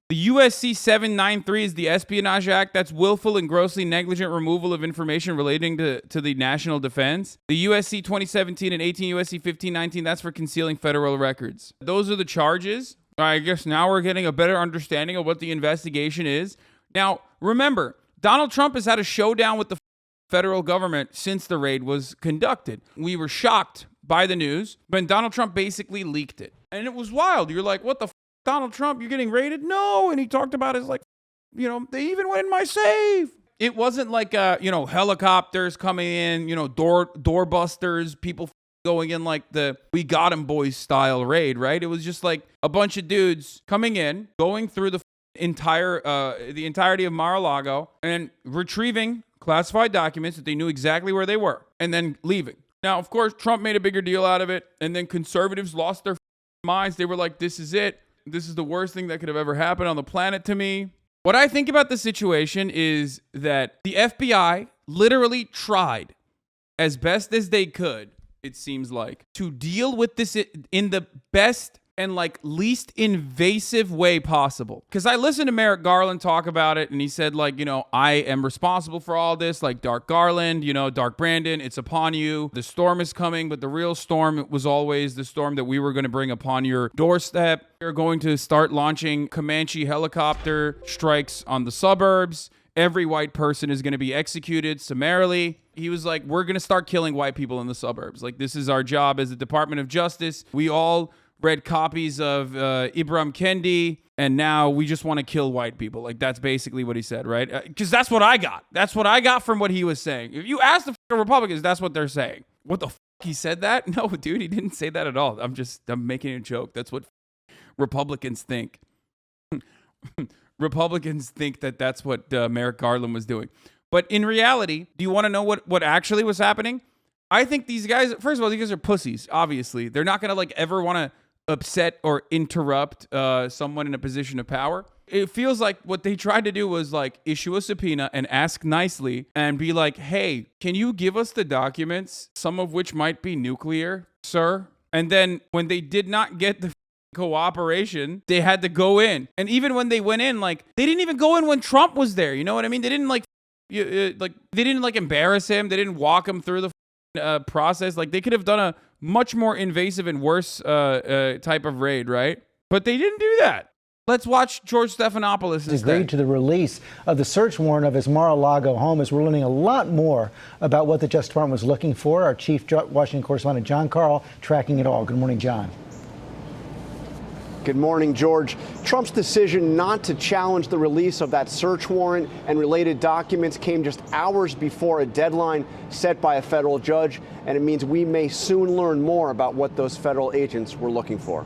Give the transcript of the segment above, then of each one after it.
The USC 793 is the Espionage Act. That's willful and grossly negligent removal of information relating to the national defense. The USC 2017 and 18 USC 1519, that's for concealing federal records. Those are the charges. I guess now we're getting a better understanding of what the investigation is. Now, remember, Donald Trump has had a showdown with the federal government since the raid was conducted. We were shocked by the news, but Donald Trump basically leaked it. And it was wild. You're like, what the Donald Trump, you're getting raided? No. And he talked about his, like, they even went in my safe. It wasn't like, helicopters coming in, door busters, people going in like the We Got 'Em Boys style raid, right? It was just like a bunch of dudes coming in, going through the entirety of Mar-a-Lago and retrieving classified documents that they knew exactly where they were and then leaving. Now, of course, Trump made a bigger deal out of it, and then conservatives lost their minds. They were like, this is it. This is the worst thing that could have ever happened on the planet to me. What I think about the situation is that the FBI literally tried as best as they could, it seems like, to deal with this in the best and least invasive way possible. Because I listened to Merrick Garland talk about it, and he said, I am responsible for all this, like Dark Garland, Dark Brandon, it's upon you. The storm is coming, but the real storm was always the storm that we were going to bring upon your doorstep. We're going to start launching Comanche helicopter strikes on the suburbs. Every white person is going to be executed summarily. He was like, we're going to start killing white people in the suburbs. This is our job as the Department of Justice. We all read copies of Ibram Kendi, and now we just want to kill white people. That's basically what he said, right? Because that's what I got. That's what I got from what he was saying. If you ask the Republicans, that's what they're saying. What the he said that? No, dude, he didn't say that at all. I'm making a joke. That's what Republicans think. Republicans think that that's what Merrick Garland was doing. But in reality, do you want to know what actually was happening? I think these guys, first of all, these guys are pussies, obviously. They're not going to ever want to upset or interrupt someone in a position of power. It feels like what they tried to do was issue a subpoena and ask nicely and be like, hey, can you give us the documents, some of which might be nuclear, sir? And then when they did not get the cooperation, they had to go in. And even when they went in, they didn't even go in when Trump was there. You know what I mean? They didn't they didn't embarrass him. They didn't walk him through the process. They could have done a much more invasive and worse type of raid, right? But they didn't do that. Let's watch George Stephanopoulos instead. Agreed to the release of the search warrant of his Mar-a-Lago home as we're learning a lot more about what the Justice Department was looking for. Our chief Washington correspondent, John Carl, tracking it all. Good morning, John. Good morning, George. Trump's decision not to challenge the release of that search warrant and related documents came just hours before a deadline set by a federal judge, and it means we may soon learn more about what those federal agents were looking for.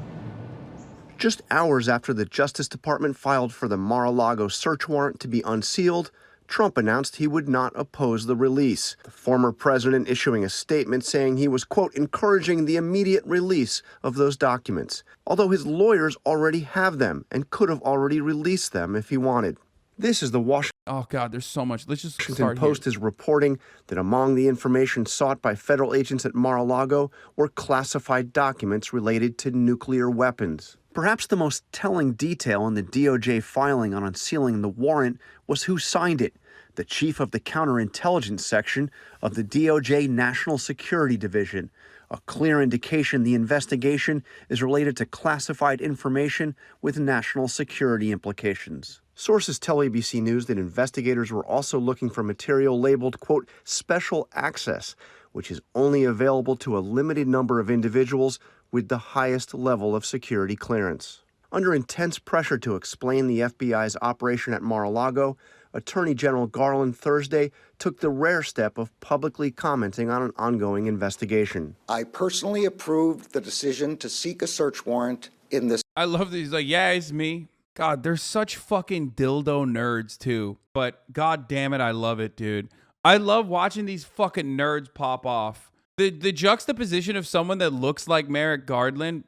Just hours after the Justice Department filed for the Mar-a-Lago search warrant to be unsealed, Trump announced he would not oppose the release. The former president issuing a statement saying he was, quote, encouraging the immediate release of those documents, although his lawyers already have them and could have already released them if he wanted. This is the Washington Oh, God, there's so much. Let's just Washington Post is reporting that among the information sought by federal agents at Mar-a-Lago were classified documents related to nuclear weapons. Perhaps the most telling detail in the DOJ filing on unsealing the warrant was who signed it, the chief of the counterintelligence section of the DOJ National Security Division, a clear indication the investigation is related to classified information with national security implications. Sources tell ABC News that investigators were also looking for material labeled, quote, special access, which is only available to a limited number of individuals with the highest level of security clearance. Under intense pressure to explain the FBI's operation at Mar-a-Lago, Attorney General Garland Thursday took the rare step of publicly commenting on an ongoing investigation. I personally approved the decision to seek a search warrant in this. I love that he's like, yeah, it's me. God, they're such fucking dildo nerds too. But God damn it, I love it, dude. I love watching these fucking nerds pop off. The juxtaposition of someone that looks like Merrick Garland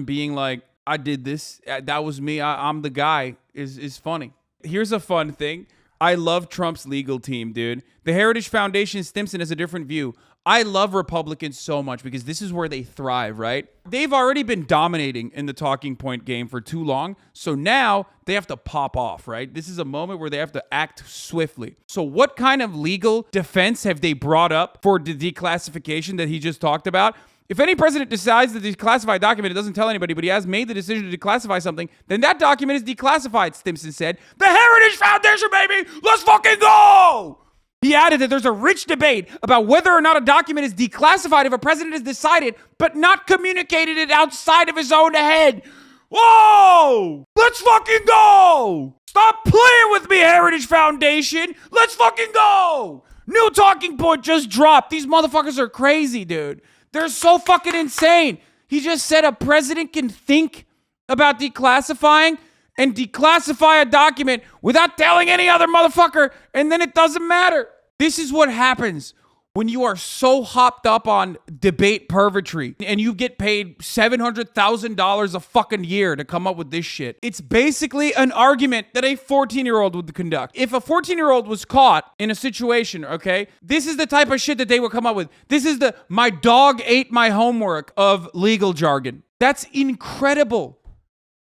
being like, I did this, that was me, I'm the guy, is funny. Here's a fun thing. I love Trump's legal team, dude. The Heritage Foundation Stimson has a different view. I love Republicans so much because this is where they thrive, right? They've already been dominating in the talking point game for too long. So now they have to pop off, right? This is a moment where they have to act swiftly. So what kind of legal defense have they brought up for the declassification that he just talked about? If any president decides to declassify a document, it doesn't tell anybody, but he has made the decision to declassify something, then that document is declassified, Stimson said. The Heritage Foundation, baby! Let's fucking go! He added that there's a rich debate about whether or not a document is declassified if a president has decided but not communicated it outside of his own head. Whoa! Let's fucking go! Stop playing with me, Heritage Foundation! Let's fucking go! New talking point just dropped. These motherfuckers are crazy, dude. They're so fucking insane. He just said a president can think about declassifying and declassify a document without telling any other motherfucker, and then it doesn't matter. This is what happens when you are so hopped up on debate purgatory and you get paid $700,000 a fucking year to come up with this shit. It's basically an argument that a 14-year-old would conduct. If a 14-year-old was caught in a situation, okay, this is the type of shit that they would come up with. This is the "my dog ate my homework" of legal jargon. That's incredible.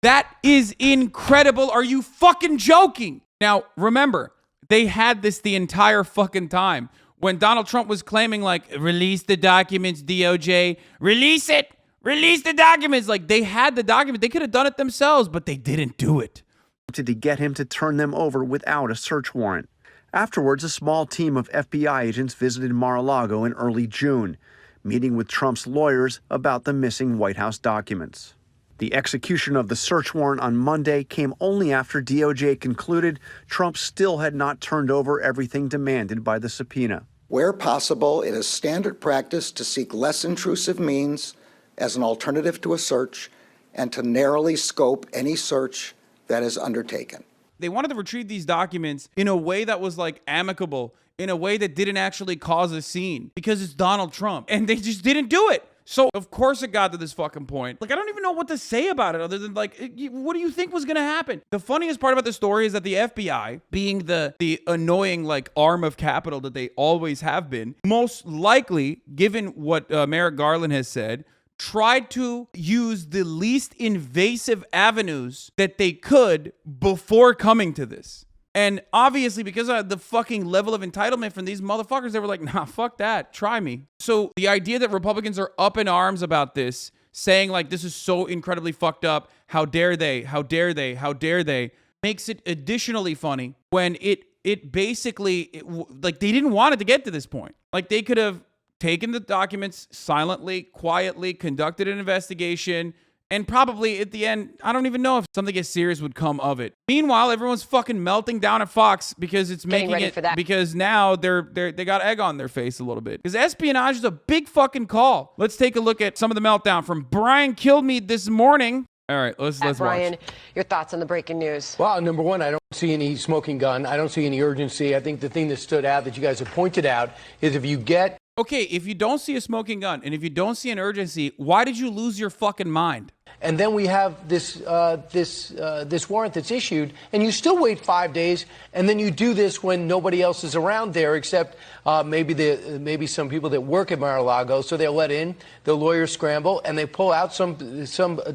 That is incredible. Are you fucking joking? Now, remember, they had this the entire fucking time. When Donald Trump was claiming, like, release the documents, DOJ, release it, release the documents. Like, they had the document. They could have done it themselves, but they didn't do it. To get him to turn them over without a search warrant. Afterwards, a small team of FBI agents visited Mar-a-Lago in early June, meeting with Trump's lawyers about the missing White House documents. The execution of the search warrant on Monday came only after DOJ concluded Trump still had not turned over everything demanded by the subpoena. Where possible, it is standard practice to seek less intrusive means as an alternative to a search and to narrowly scope any search that is undertaken. They wanted to retrieve these documents in a way that was, like, amicable, in a way that didn't actually cause a scene because it's Donald Trump, and they just didn't do it. So, of course, it got to this fucking point. Like, I don't even know what to say about it other than, like, what do you think was going to happen? The funniest part about the story is that the FBI, being the annoying, like, arm of capital that they always have been, most likely, given what Merrick Garland has said, tried to use the least invasive avenues that they could before coming to this. And obviously, because of the fucking level of entitlement from these motherfuckers, they were like, nah, fuck that. Try me. So the idea that Republicans are up in arms about this, saying, like, this is so incredibly fucked up, how dare they, how dare they, how dare they, makes it additionally funny when it basically, like, they didn't want it to get to this point. Like, they could have taken the documents silently, quietly, conducted an investigation, and probably at the end, I don't even know if something as serious would come of it. Meanwhile, everyone's fucking melting down at Fox because it's making it, because now they got egg on their face a little bit. Because espionage is a big fucking call. Let's take a look at some of the meltdown from Brian Kilmeade this morning. All right, let's Brian, watch. your thoughts on the breaking news? Well, number one, I don't see any smoking gun. I don't see any urgency. I think the thing that stood out that you guys have pointed out is if you get... Okay, if you don't see a smoking gun and if you don't see an urgency, why did you lose your fucking mind? And then we have this warrant that's issued, and you still wait 5 days, and then you do this when nobody else is around there except maybe some people that work at Mar-a-Lago. So they'll let in, the lawyers scramble, and they pull out some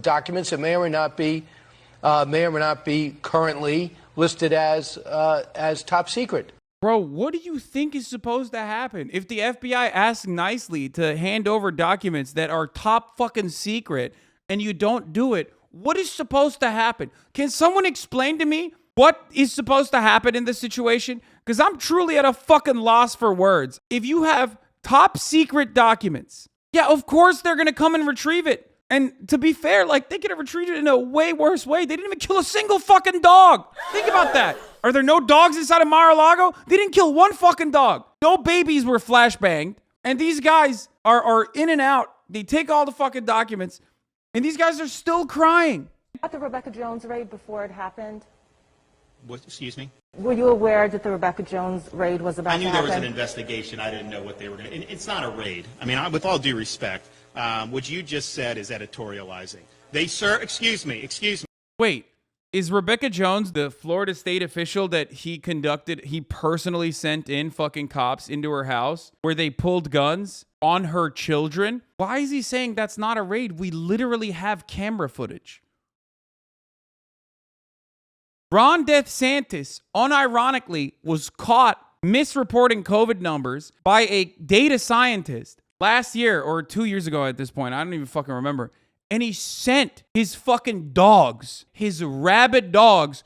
documents that may or may not be currently listed as top secret. Bro, what do you think is supposed to happen? If the FBI asks nicely to hand over documents that are top fucking secret and you don't do it, what is supposed to happen? Can someone explain to me what is supposed to happen in this situation? Because I'm truly at a fucking loss for words. If you have top secret documents, yeah, of course they're going to come and retrieve it. And to be fair, like, they could have retrieved it in a way worse way. They didn't even kill a single fucking dog. Think about that. Are there no dogs inside of Mar-a-Lago? They didn't kill one fucking dog. No babies were flashbanged. And these guys are in and out. They take all the fucking documents. And these guys are still crying. About the Rebecca Jones raid before it happened? What, excuse me? Were you aware that the Rebecca Jones raid was about to happen? I knew there was an investigation. I didn't know what they were going to... It's not a raid. I mean, with all due respect, what you just said is editorializing. Excuse me. Wait, Is Rebecca Jones the Florida state official that he personally sent in fucking cops into her house where they pulled guns on her children? Why is he saying that's not a raid? We literally have camera footage. Ron DeSantis, unironically, was caught misreporting COVID numbers by a data scientist last year or 2 years ago at this point. I don't even fucking remember. And he sent his fucking dogs, his rabid dogs,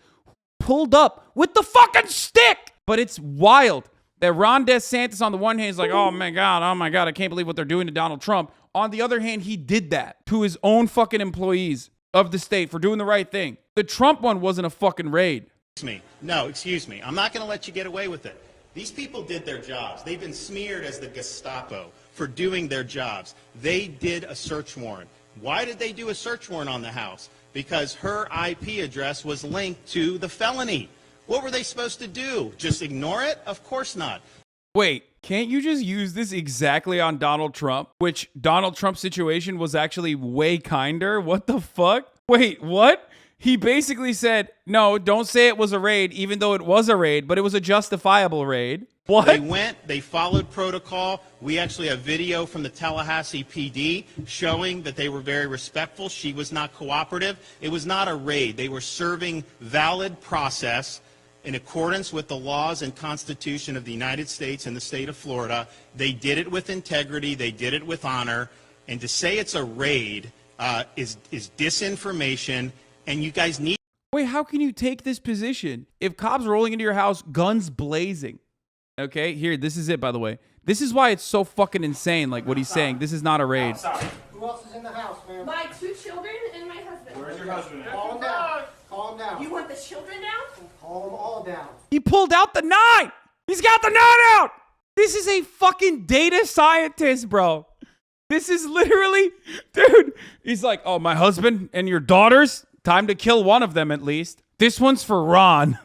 pulled up with the fucking stick. But it's wild that Ron DeSantis on the one hand is like, oh my God, I can't believe what they're doing to Donald Trump. On the other hand, he did that to his own fucking employees of the state for doing the right thing. The Trump one wasn't a fucking raid. Excuse me. I'm not going to let you get away with it. These people did their jobs. They've been smeared as the Gestapo for doing their jobs. They did a search warrant. Why did they do a search warrant on the house? Because her IP address was linked to the felony. What were they supposed to do? Just ignore it? Of course not. Wait, can't you just use this exactly on Donald Trump? Which Donald Trump's situation was actually way kinder? What the fuck? Wait, what? He basically said, no, don't say it was a raid, even though it was a raid, but it was a justifiable raid. What? They followed protocol. We actually have video from the Tallahassee PD showing that they were very respectful. She was not cooperative. It was not a raid. They were serving valid process in accordance with the laws and Constitution of the United States and the state of Florida. They did it with integrity. They did it with honor. And to say it's a raid is disinformation, and you guys need... Wait, how can you take this position? If cops rolling into your house, guns blazing. Okay, here, this is it, by the way. This is why it's so fucking insane, like what he's saying. This is not a raid. Who else is in the house, man? My 2 children and my husband. Where's your husband? Calm him down. Calm him down. You want the children down? Call them all down. He pulled out the 9! He's got the 9 out! This is a fucking data scientist, bro. This is literally... Dude, he's like, oh, my husband and your daughters? Time to kill one of them, at least. This one's for Ron.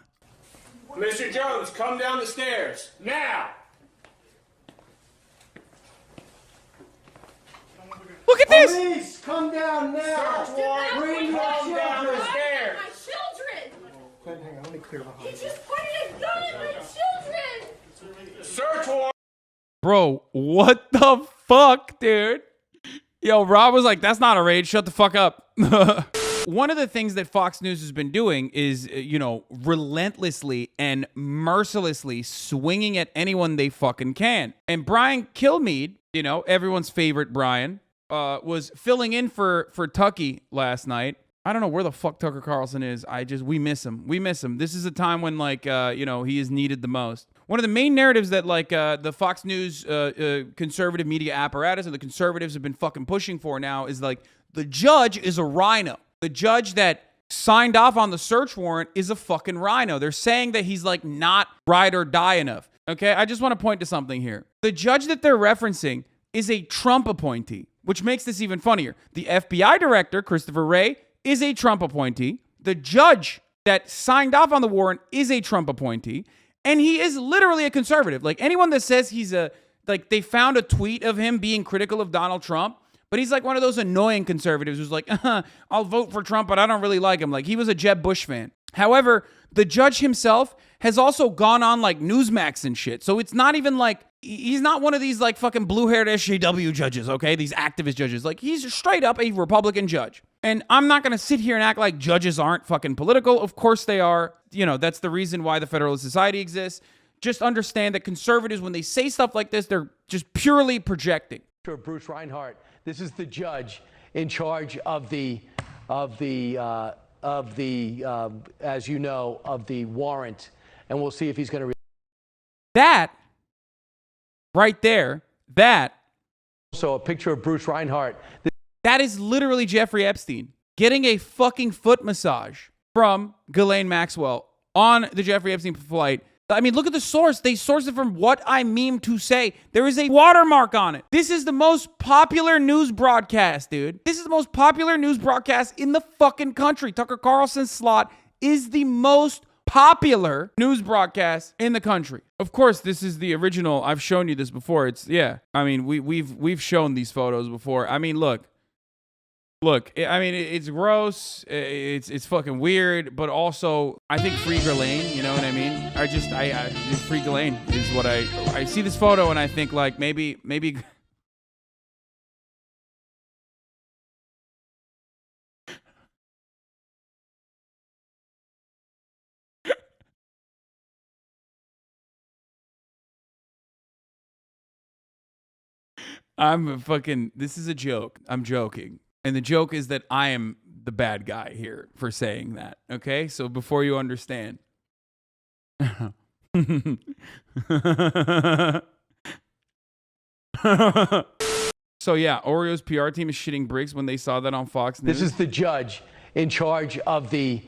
Mr. Jones, come down the stairs, now! Look at this! Police, come down now! Search warrant, bring them down the stairs! My children! Hang on, let me clear the house. He just pointed a gun at my children! Search warrant! Bro, what the fuck, dude? Yo, Rob was like, that's not a raid. Shut the fuck up. One of the things that Fox News has been doing is, relentlessly and mercilessly swinging at anyone they fucking can. And Brian Kilmeade, everyone's favorite Brian, was filling in for Tucky last night. I don't know where the fuck Tucker Carlson is. We miss him. We miss him. This is a time when, he is needed the most. One of the main narratives that, the Fox News conservative media apparatus or the conservatives have been fucking pushing for now is, the judge is a rhino. The judge that signed off on the search warrant is a fucking rhino. They're saying that he's, not ride or die enough. Okay? I just want to point to something here. The judge that they're referencing is a Trump appointee, which makes this even funnier. The FBI director, Christopher Wray, is a Trump appointee. The judge that signed off on the warrant is a Trump appointee. And he is literally a conservative. Anyone that says he's they found a tweet of him being critical of Donald Trump, but he's one of those annoying conservatives who's like, I'll vote for Trump, but I don't really like him. He was a Jeb Bush fan. However, the judge himself has also gone on Newsmax and shit. So it's not even he's not one of these fucking blue-haired SJW judges, okay? These activist judges. He's straight up a Republican judge. And I'm not going to sit here and act like judges aren't fucking political. Of course they are. That's the reason why the Federalist Society exists. Just understand that conservatives, when they say stuff like this, they're just purely projecting. Bruce Reinhart, this is the judge in charge of the warrant, and we'll see if he's going to. That right there, that. So a picture of Bruce Reinhart. That is literally Jeffrey Epstein getting a fucking foot massage from Ghislaine Maxwell on the Jeffrey Epstein flight. I mean, look at the source. They sourced it from What I Meme to Say. There is a watermark on it. This is the most popular news broadcast, dude. This is the most popular news broadcast in the fucking country. Tucker Carlson's slot is the most popular news broadcast in the country. Of course, this is the original. I've shown you this before. We've shown these photos before. I mean, look Look, I mean, it's gross. It's fucking weird, but also I think free Garland, you know what I mean? I free Garland is what I see this photo and I think like maybe this is a joke. I'm joking. And the joke is that I am the bad guy here for saying that. Okay? So before you understand. So yeah, Oreo's PR team is shitting bricks when they saw that on Fox News. This is the judge in charge of the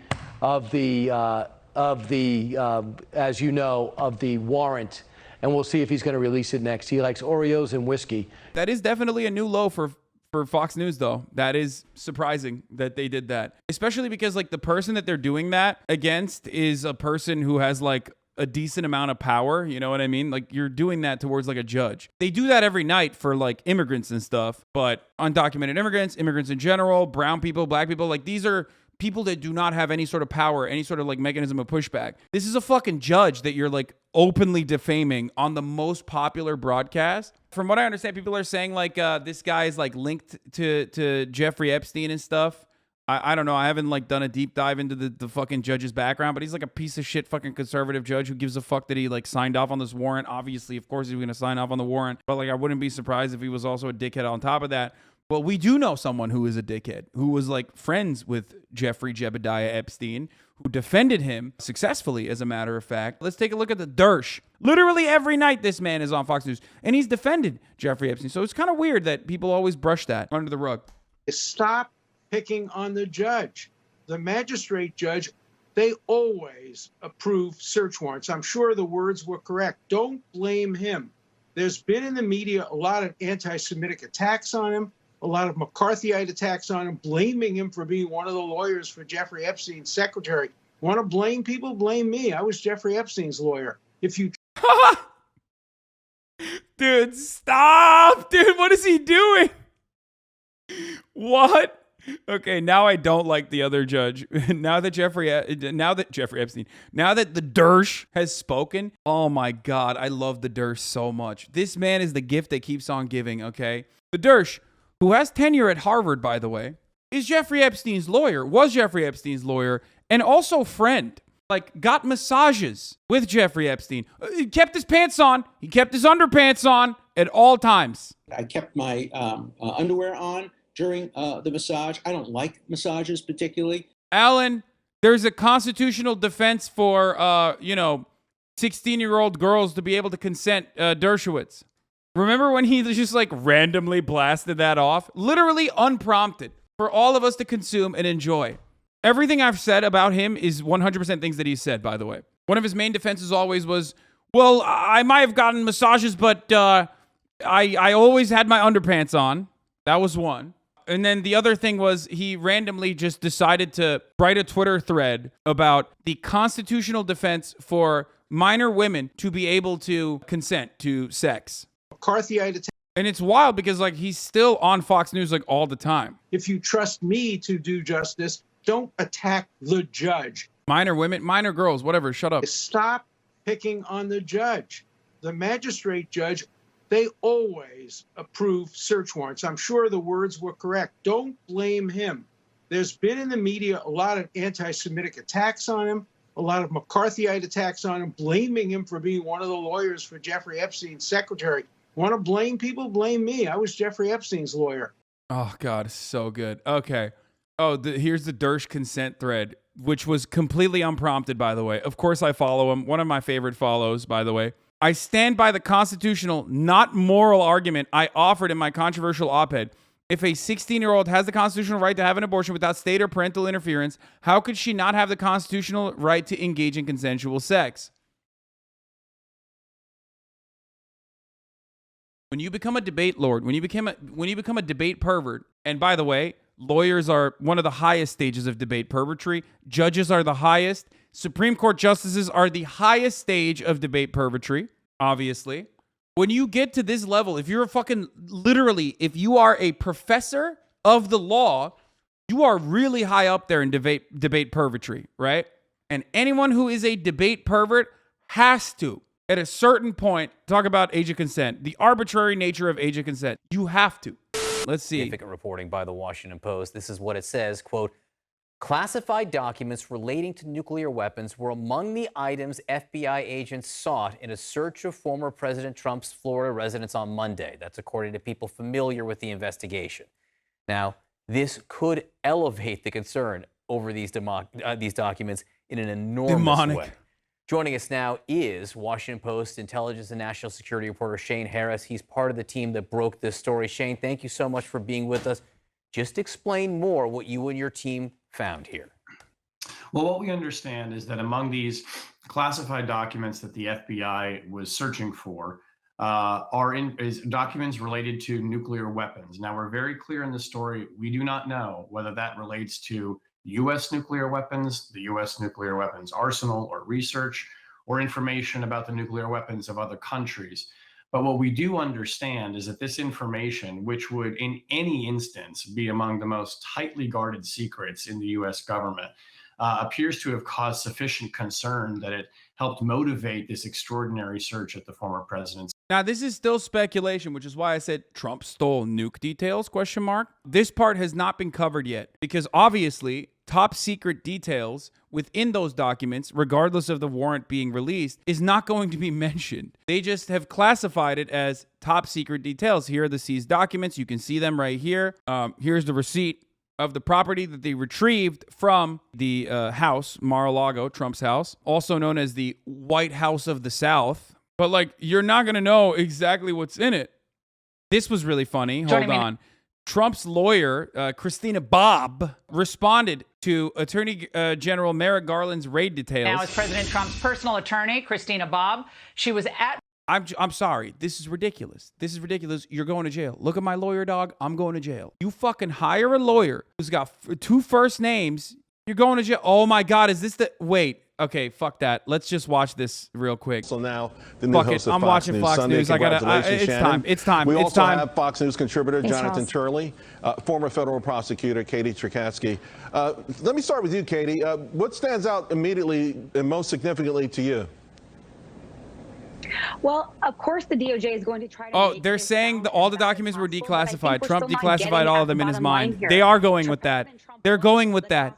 as you know, of the warrant. And we'll see if he's going to release it next. He likes Oreos and whiskey. That is definitely a new low for Fox News, though. That is surprising that they did that. Especially because, like, the person that they're doing that against is a person who has, like, a decent amount of power. You know what I mean? Like, you're doing that towards, like, a judge. They do that every night for, like, immigrants and stuff. But undocumented immigrants in general, brown people, black people, like, these are people that do not have any sort of power, any sort of, like, mechanism of pushback. This is a fucking judge that you're, like, openly defaming on the most popular broadcast. From what I understand, people are saying like this guy is like linked to Jeffrey Epstein and stuff. I don't know. I haven't like done a deep dive into the fucking judge's background, but he's like a piece of shit fucking conservative judge who gives a fuck that he like signed off on this warrant. Obviously, of course, he's going to sign off on the warrant, but like I wouldn't be surprised if he was also a dickhead on top of that. But we do know someone who is a dickhead, who was like friends with Jeffrey Jebediah Epstein, who defended him successfully, as a matter of fact. Let's take a look at the Dersh. Literally every night this man is on Fox News, and he's defended Jeffrey Epstein. So it's kind of weird that people always brush that under the rug. Stop picking on the judge. The magistrate judge, they always approve search warrants. I'm sure the words were correct. Don't blame him. There's been in the media a lot of anti-Semitic attacks on him, a lot of McCarthyite attacks on him, blaming him for being one of the lawyers for Jeffrey Epstein's secretary. Want to blame people? Blame me. I was Jeffrey Epstein's lawyer. If you... Dude, stop! Dude, what is he doing? What? Okay, now I don't like the other judge. Now that Jeffrey Epstein, now that the Dersh has spoken, oh my God, I love the Dersh so much. This man is the gift that keeps on giving, okay? The Dersh, who has tenure at Harvard, by the way, is Jeffrey Epstein's lawyer, was Jeffrey Epstein's lawyer, and also friend. Like, got massages with Jeffrey Epstein. He kept his pants on. He kept his underpants on at all times. I kept my underwear on during the massage. I don't like massages particularly. Alan, there's a constitutional defense for, 16-year-old girls to be able to consent, Dershowitz. Remember when he just like randomly blasted that off? Literally unprompted for all of us to consume and enjoy. Everything I've said about him is 100% things that he said, by the way. One of his main defenses always was, well, I might have gotten massages, but I always had my underpants on. That was one. And then the other thing was he randomly just decided to write a Twitter thread about the constitutional defense for minor women to be able to consent to sex. McCarthyite attack. And it's wild because like he's still on Fox News like all the time. If you trust me to do justice, don't attack the judge. Minor women, minor girls, whatever, shut up. Stop picking on the judge. The magistrate judge, they always approve search warrants. I'm sure the words were correct. Don't blame him. There's been in the media a lot of anti-Semitic attacks on him, a lot of McCarthyite attacks on him, blaming him for being one of the lawyers for Jeffrey Epstein's secretary. Want to blame people? Blame me. I was Jeffrey Epstein's lawyer. Oh, God, so good. Okay. Oh, here's the Dersh consent thread, which was completely unprompted, by the way. Of course, I follow him. One of my favorite follows, by the way. I stand by the constitutional, not moral argument I offered in my controversial op-ed. If a 16-year-old has the constitutional right to have an abortion without state or parental interference, how could she not have the constitutional right to engage in consensual sex? When you become a debate lord, when you become a debate pervert, and by the way, lawyers are one of the highest stages of debate pervertry. Judges are the highest. Supreme Court justices are the highest stage of debate pervertry, obviously. When you get to this level, if you're if you are a professor of the law, You are really high up there in debate pervertry, right? And anyone who is a debate pervert has to, at a certain point, talk about age of consent, the arbitrary nature of age of consent. You have to. Let's see. Significant reporting by the Washington Post. This is what it says, quote, classified documents relating to nuclear weapons were among the items FBI agents sought in a search of former President Trump's Florida residence on Monday. That's according to people familiar with the investigation. Now, this could elevate the concern over these documents in an enormous way. Joining us now is Washington Post intelligence and national security reporter Shane Harris. He's part of the team that broke this story. Shane, thank you so much for being with us. Just explain more what you and your team found here. Well, what we understand is that among these classified documents that the FBI was searching for is documents related to nuclear weapons. Now, we're very clear in the story. We do not know whether that relates to U.S. nuclear weapons, the U.S. nuclear weapons arsenal, or research, or information about the nuclear weapons of other countries. But what we do understand is that this information, which would in any instance be among the most tightly guarded secrets in the U.S. government, appears to have caused sufficient concern that it helped motivate this extraordinary search at the former president's. Now, this is still speculation, which is why I said Trump stole nuke details, ? This part has not been covered yet because obviously top secret details within those documents, regardless of the warrant being released, is not going to be mentioned. They just have classified it as top secret details. Here are the seized documents. You can see them right here. Here's the receipt of the property that they retrieved from the house, Mar-a-Lago, Trump's house, also known as the White House of the South. But, like, you're not going to know exactly what's in it. This was really funny. Hold on. Trump's lawyer, Christina Bobb, responded to Attorney General Merrick Garland's raid details. Now, as President Trump's personal attorney, Christina Bobb, she was at... I'm sorry. This is ridiculous. This is ridiculous. You're going to jail. Look at my lawyer, dog. I'm going to jail. You fucking hire a lawyer who's got two first names. You're going to jail. Oh, my God. Is this the... Wait. Okay, fuck that. Let's just watch this real quick. So now, the new host of I'm Fox watching News Fox Sunday. News. I gotta. It's time. It's time. We It's also time. have Fox News contributor Thanks, Jonathan Ross. Turley, former federal prosecutor Katie Cherkasky. Let me start with you, Katie. What stands out immediately and most significantly to you? Well, of course, the DOJ is going to try to. Oh, they're saying that all the documents were declassified. Trump declassified all of them in his mind. They are going with that. They're going with that.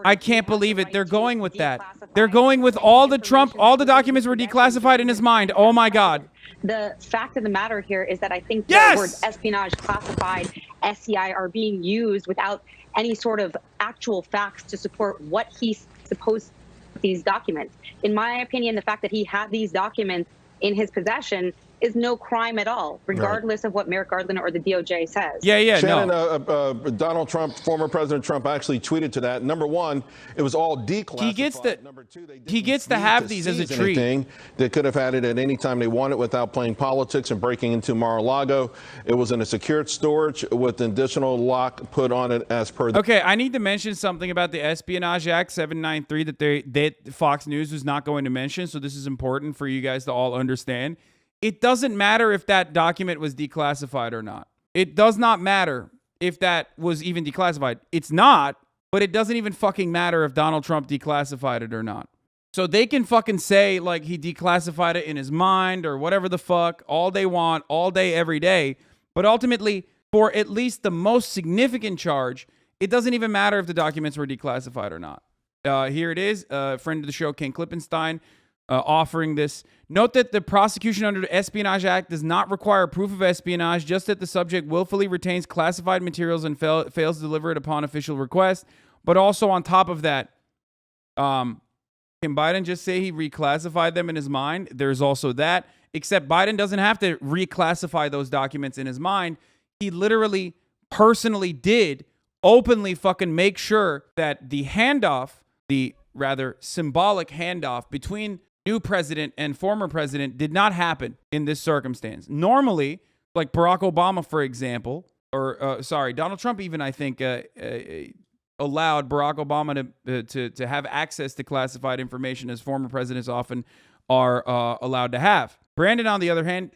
I can't believe it. They're going with that. They're going with all the documents were declassified in his mind. Oh my God. The fact of the matter here is that I think Yes! the words espionage, classified, SCI are being used without any sort of actual facts to support what he's supposed these documents. In my opinion, the fact that he had these documents in his possession is no crime at all, regardless of what Merrick Garland or the DOJ says. Shannon, Donald Trump, former President Trump, actually tweeted to that. Number one, it was all declassified. He gets to have these as a treat. They could have had it at any time they wanted without playing politics and breaking into Mar-a-Lago. It was in a secured storage with an additional lock put on it as per the... Okay, I need to mention something about the Espionage Act 793 that Fox News was not going to mention, so this is important for you guys to all understand. It doesn't matter if that document was declassified or not. It does not matter if that was even declassified. It's not, but it doesn't even fucking matter if Donald Trump declassified it or not. So they can fucking say like he declassified it in his mind or whatever the fuck all they want, all day, every day. But ultimately, for at least the most significant charge, it doesn't even matter if the documents were declassified or not. Here it is. Friend of the show, Ken Klippenstein, offering this. Note that the prosecution under the Espionage Act does not require proof of espionage, just that the subject willfully retains classified materials and fails to deliver it upon official request. But also on top of that, can Biden just say he reclassified them in his mind? There's also that, except Biden doesn't have to reclassify those documents in his mind. He literally personally did openly fucking make sure that the handoff, the rather symbolic handoff between new president and former president did not happen in this circumstance. Normally, like Barack Obama, for example, or Donald Trump even, I think, allowed Barack Obama to have access to classified information, as former presidents often are allowed to have. Brandon, on the other hand,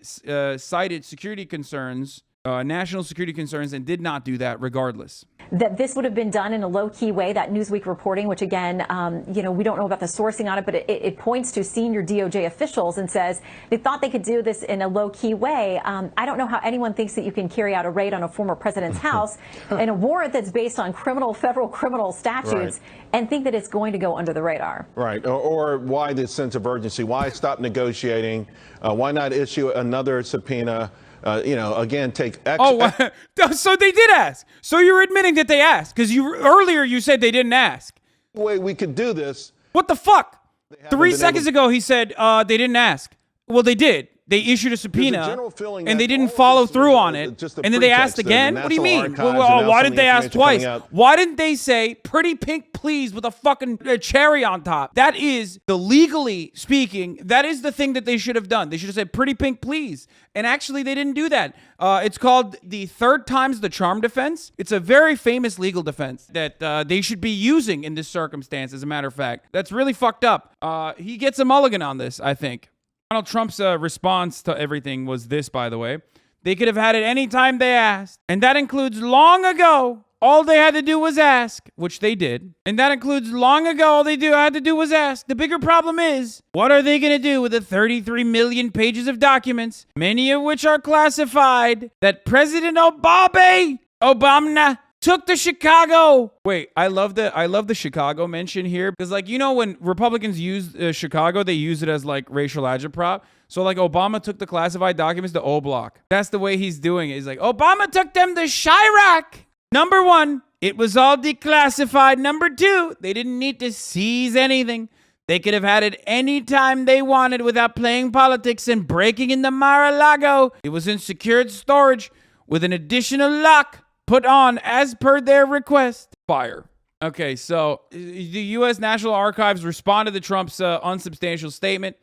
cited security concerns national security concerns and did not do that regardless. That this would have been done in a low-key way, that Newsweek reporting, which again, we don't know about the sourcing on it, but it points to senior DOJ officials and says they thought they could do this in a low-key way. I don't know how anyone thinks that you can carry out a raid on a former president's house in a warrant that's based on federal criminal statutes and think that it's going to go under the radar. Right. Or why this sense of urgency? Why stop negotiating? Why not issue another subpoena? Again, take extra. So they did ask. So you're admitting that they asked because earlier you said they didn't ask. Way we could do this. What the fuck? 3 seconds ago he said they didn't ask. Well, they did. They issued a subpoena and they didn't follow through on it. And then they asked again. What do you mean? Why didn't they ask twice? Why didn't they say pretty pink please with a fucking cherry on top? That is legally speaking, that is the thing that they should have done. They should have said pretty pink please. And actually they didn't do that. It's called the third time's the charm defense. It's a very famous legal defense that they should be using in this circumstance, as a matter of fact. That's really fucked up. He gets a mulligan on this, I think. Donald Trump's response to everything was this, by the way. They could have had it any time they asked. And that includes long ago. All they had to do was ask, which they did. And that includes long ago. All they had to do was ask. The bigger problem is, what are they going to do with the 33 million pages of documents, many of which are classified, that President Obama took to Chicago? Wait, I love the Chicago mention here because, when Republicans use Chicago, they use it as racial agitprop. So Obama took the classified documents to O Block. That's the way he's doing it. He's like, Obama took them to Chirac. Number one, it was all declassified. Number two, they didn't need to seize anything. They could have had it any time they wanted without playing politics and breaking into Mar-a-Lago. It was in secured storage with an additional lock put on as per their request. Fire. Okay, so the U.S. National Archives responded to Trump's unsubstantial statement.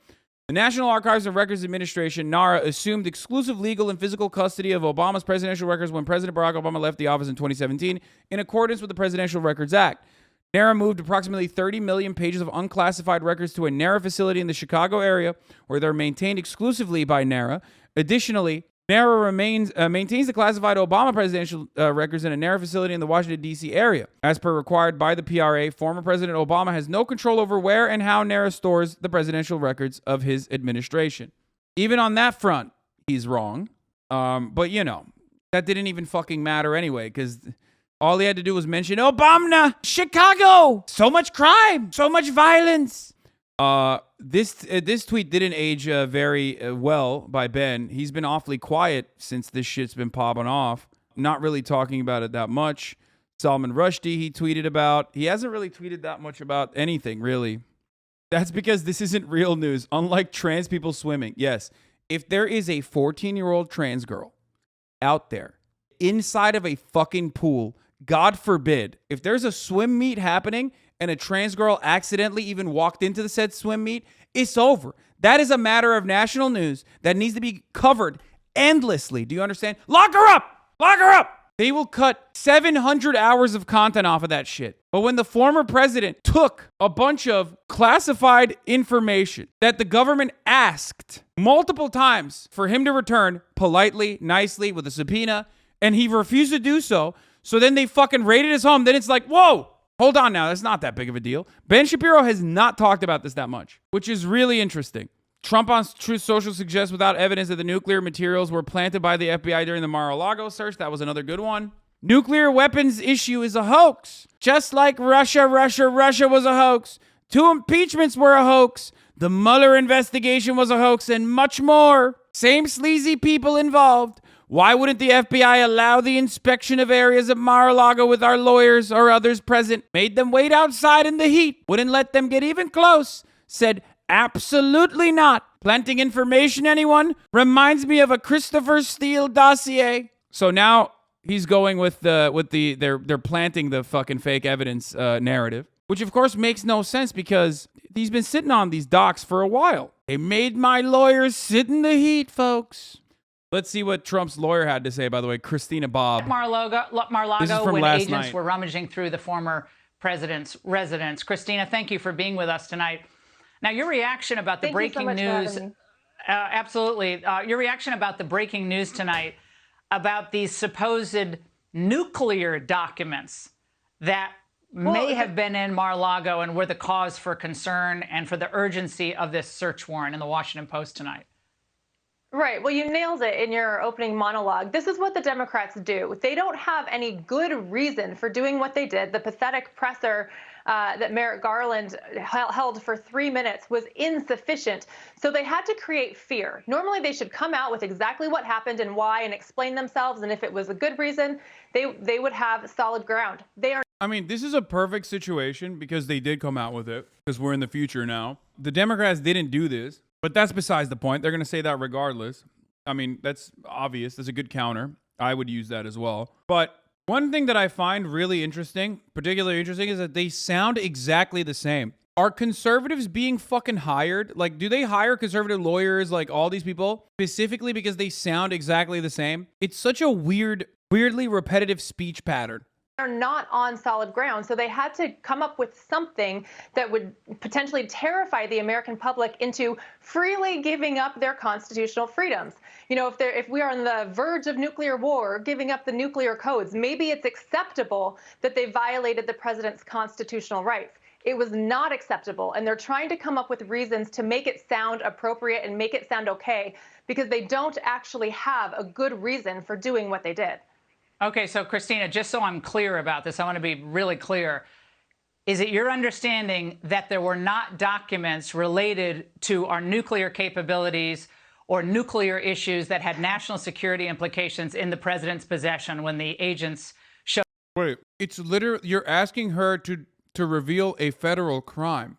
The National Archives and Records Administration, NARA, assumed exclusive legal and physical custody of Obama's presidential records when President Barack Obama left the office in 2017 in accordance with the Presidential Records Act. NARA moved approximately 30 million pages of unclassified records to a NARA facility in the Chicago area where they're maintained exclusively by NARA. Additionally, NARA maintains the classified Obama presidential records in a NARA facility in the Washington, D.C. area. As per required by the PRA, former President Obama has no control over where and how NARA stores the presidential records of his administration. Even on that front, he's wrong. But, that didn't even fucking matter anyway, because all he had to do was mention Obama, Chicago, so much crime, so much violence. This tweet didn't age very well by Ben. He's been awfully quiet since this shit's been popping off. Not really talking about it that much. Salman Rushdie he tweeted about. He hasn't really tweeted that much about anything, really. That's because this isn't real news. Unlike trans people swimming. Yes, if there is a 14-year-old trans girl out there inside of a fucking pool, God forbid, if there's a swim meet happening and a trans girl accidentally even walked into the said swim meet, it's over. That is a matter of national news that needs to be covered endlessly. Do you understand? Lock her up! Lock her up! They will cut 700 hours of content off of that shit. But when the former president took a bunch of classified information that the government asked multiple times for him to return politely, nicely, with a subpoena, and he refused to do so, so then they fucking raided his home, then it's like, whoa! Hold on now, that's not that big of a deal. Ben Shapiro has not talked about this that much, which is really interesting. Trump on Truth Social suggests without evidence that the nuclear materials were planted by the FBI during the Mar-a-Lago search. That was another good one. Nuclear weapons issue is a hoax. Just like Russia was a hoax. 2 impeachments were a hoax. The Mueller investigation was a hoax and much more. Same sleazy people involved. Why wouldn't the FBI allow the inspection of areas of Mar-a-Lago with our lawyers or others present? Made them wait outside in the heat. Wouldn't let them get even close. Said absolutely not. Planting information, anyone? Reminds me of a Christopher Steele dossier. So now he's going with they're planting the fucking fake evidence narrative, which of course makes no sense because he's been sitting on these docs for a while. They made my lawyers sit in the heat, folks. Let's see what Trump's lawyer had to say, by the way. Christina Bobb. Mar-a-Lago when agents were rummaging through the former president's residence. Christina, thank you for being with us tonight. Now, your reaction about the breaking news. Absolutely. Your reaction about the breaking news tonight. about these supposed nuclear documents that may have been in Mar-a-Lago and were the cause for concern and for the urgency of this search warrant in the Washington Post tonight? Right. Well, you nailed it in your opening monologue. This is what the Democrats do. They don't have any good reason for doing what they did. The pathetic presser that Merrick Garland held for 3 minutes was insufficient. So they had to create fear. Normally, they should come out with exactly what happened and why and explain themselves. And if it was a good reason, they would have solid ground. They are. I mean, this is a perfect situation because they did come out with it because we're in the future now. The Democrats didn't do this, but that's besides the point. They're going to say that regardless. I mean, that's obvious. That's a good counter. I would use that as well. But one thing that I find really interesting, particularly interesting, is that they sound exactly the same. Are conservatives being fucking hired? Like, do they hire conservative lawyers, like all these people, specifically because they sound exactly the same? It's such a weirdly repetitive speech pattern. Are not on solid ground. So they had to come up with something that would potentially terrify the American public into freely giving up their constitutional freedoms. You know, if we are on the verge of nuclear war, or giving up the nuclear codes, maybe it's acceptable that they violated the president's constitutional rights. It was not acceptable. And they're trying to come up with reasons to make it sound appropriate and make it sound okay, because they don't actually have a good reason for doing what they did. Okay, so Christina, just so I'm clear about this, I want to be really clear. Is it your understanding that there were not documents related to our nuclear capabilities or nuclear issues that had national security implications in the president's possession when the agents showed? Wait, it's literally, you're asking her to reveal a federal crime.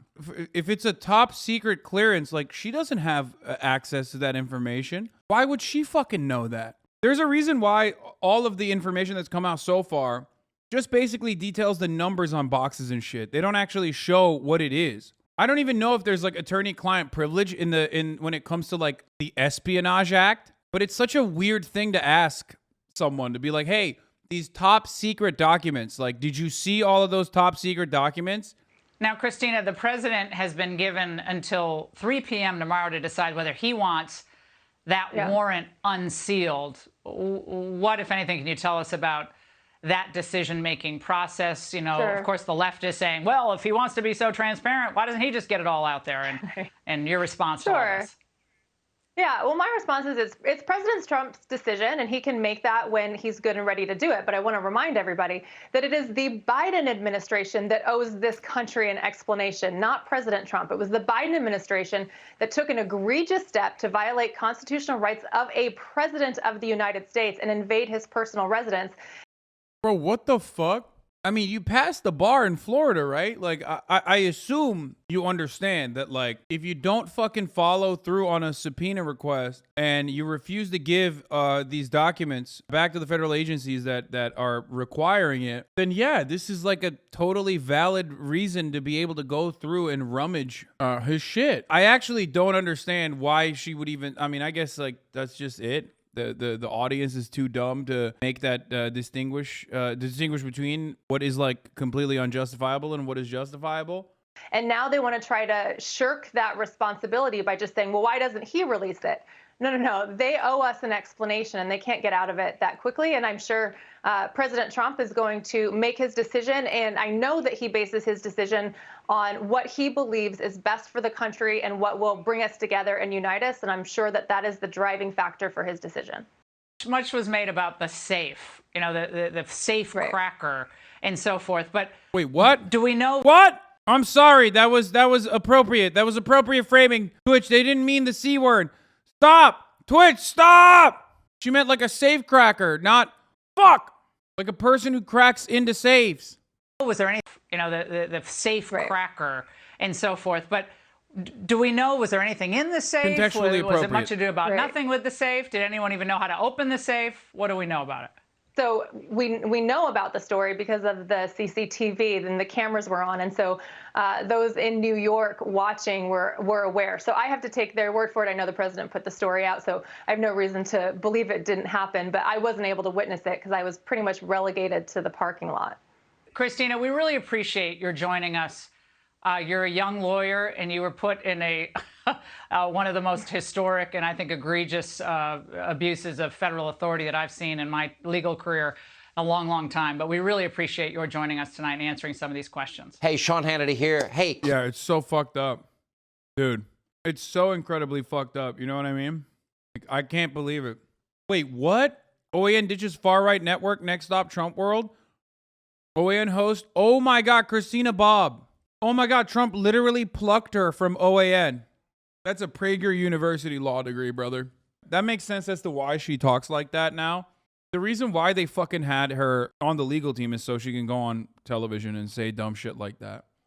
If it's a top secret clearance, like, she doesn't have access to that information. Why would she fucking know that? There's a reason why all of the information that's come out so far just basically details the numbers on boxes and shit. They don't actually show what it is. I don't even know if there's like attorney-client privilege in when it comes to like the Espionage Act, but it's such a weird thing to ask someone to be like, hey, these top secret documents, like, did you see all of those top secret documents? Now, Christina, the president has been given until 3 p.m. tomorrow to decide whether he wants that warrant unsealed. What, if anything, can you tell us about that decision-making process? You know, of course, the left is saying, well, if he wants to be so transparent, why doesn't he just get it all out there? And your response to all this? Yeah, well, my response is it's President Trump's decision, and he can make that when he's good and ready to do it. But I want to remind everybody that it is the Biden administration that owes this country an explanation, not President Trump. It was the Biden administration that took an egregious step to violate constitutional rights of a president of the United States and invade his personal residence. Bro, what the fuck? I mean, you passed the bar in Florida, right? Like, I assume you understand that, like, if you don't fucking follow through on a subpoena request and you refuse to give these documents back to the federal agencies that are requiring it, then yeah, this is like a totally valid reason to be able to go through and rummage his shit. I actually don't understand why she would even, I mean, I guess, like, that's just it. The audience is too dumb to make that distinguish between what is like completely unjustifiable and what is justifiable. And now they want to try to shirk that responsibility by just saying, well, why doesn't he release it? No. They owe us an explanation, and they can't get out of it that quickly. And I'm sure President Trump is going to make his decision. And I know that he bases his decision on what he believes is best for the country and what will bring us together and unite us. And I'm sure that that is the driving factor for his decision. Much was made about the safe, you know, the safe cracker and so forth. But wait, what? Do we know what? I'm sorry. That was appropriate. That was appropriate framing. Twitch, they didn't mean the C word. Stop! Twitch, stop! She meant like a safe cracker, not fuck! Like a person who cracks into safes. Was there any, you know, the safe cracker and so forth? But do we know, was there anything in the safe? Contextually was it much ado about Right. nothing with the safe? Did anyone even know how to open the safe? What do we know about it? So we know about the story because of the CCTV and the cameras were on. And so those in New York watching were aware. So I have to take their word for it. I know the president put the story out, so I have no reason to believe it didn't happen. But I wasn't able to witness it because I was pretty much relegated to the parking lot. Christina, we really appreciate your joining us. You're a young lawyer, and you were put in a one of the most historic and I think egregious abuses of federal authority that I've seen in my legal career a long, long time. But we really appreciate your joining us tonight and answering some of these questions. Hey, Sean Hannity here. Hey. Yeah, it's so fucked up. Dude, it's so incredibly fucked up. You know what I mean? Like, I can't believe it. Wait, what? OAN ditches far-right network, Next Stop Trump World? OAN host? Oh my God, Christina Bobb. Oh my God, Trump literally plucked her from OAN. That's a Prager University law degree, brother. That makes sense as to why she talks like that now. The reason why they fucking had her on the legal team is so she can go on television and say dumb shit like that.